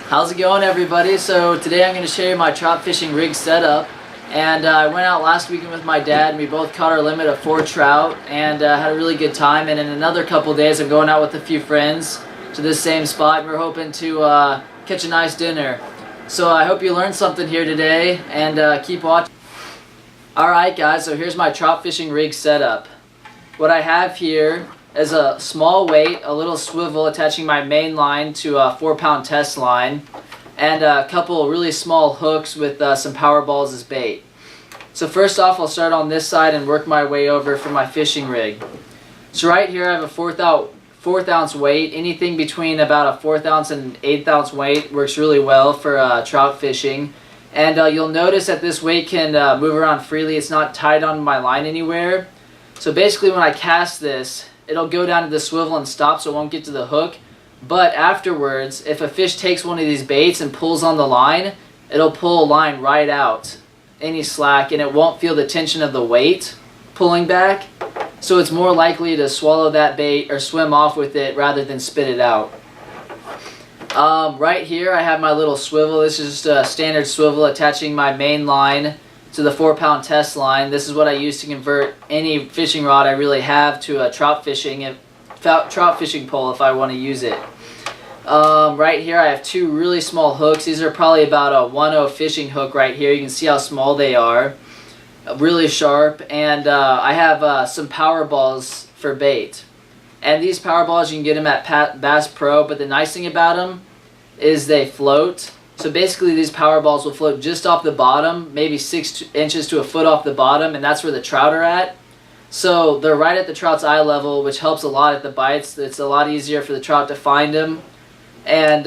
How's it going, everybody? So today I'm going to show you my trout fishing rig setup. And I went out last weekend with my dad and we both caught our limit of 4 trout and had a really good time. And in another couple days I'm going out with a few friends to this same spot and we're hoping to catch a nice dinner. So I hope you learned something here today and keep watching. Alright guys, so here's my trout fishing rig setup. What I have here is a small weight, a little swivel attaching my main line to a 4-pound test line, and a couple really small hooks with some power balls as bait. So first off, I'll start on this side and work my way over for my fishing rig. So right here I have a 4th ounce weight. Anything between about a 4th ounce and 1/8 ounce weight works really well for trout fishing. And you'll notice that this weight can move around freely. It's not tied on my line anywhere. So basically when I cast this, it'll go down to the swivel and stop, so it won't get to the hook. But afterwards, if a fish takes one of these baits and pulls on the line, it'll pull a line right out, any slack, and it won't feel the tension of the weight pulling back. So it's more likely to swallow that bait or swim off with it rather than spit it out. Right here I have my little swivel. This is just a standard swivel attaching my main line to the 4-pound test line. This is what I use to convert any fishing rod I really have to a trout fishing pole if I want to use it. Right here I have 2 really small hooks. These are probably about a 1/0 fishing hook right here. You can see how small they are. Really sharp. And I have some power balls for bait. And these power balls, you can get them at Bass Pro, but the nice thing about them is they float. So basically these power balls will float just off the bottom, maybe 6 inches to a foot off the bottom, and that's where the trout are at. So they're right at the trout's eye level, which helps a lot at the bites. It's a lot easier for the trout to find them. And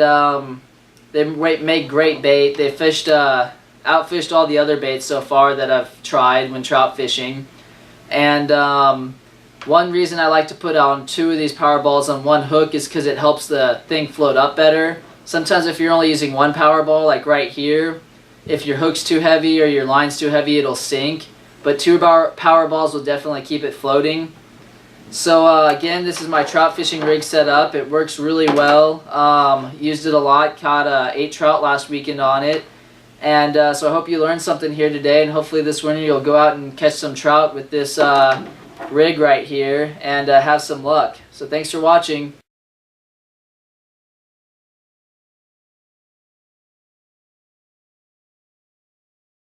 they make great bait. They outfished all the other baits so far that I've tried when trout fishing. And one reason I like to put on 2 of these power balls on one hook is because it helps the thing float up better. Sometimes if you're only using 1 power ball, like right here, if your hook's too heavy or your line's too heavy, it'll sink. But 2 power balls will definitely keep it floating. So again, this is my trout fishing rig set up. It works really well. Used it a lot. Caught 8 trout last weekend on it. And so I hope you learned something here today. And hopefully this winter you'll go out and catch some trout with this rig right here and have some luck. So thanks for watching.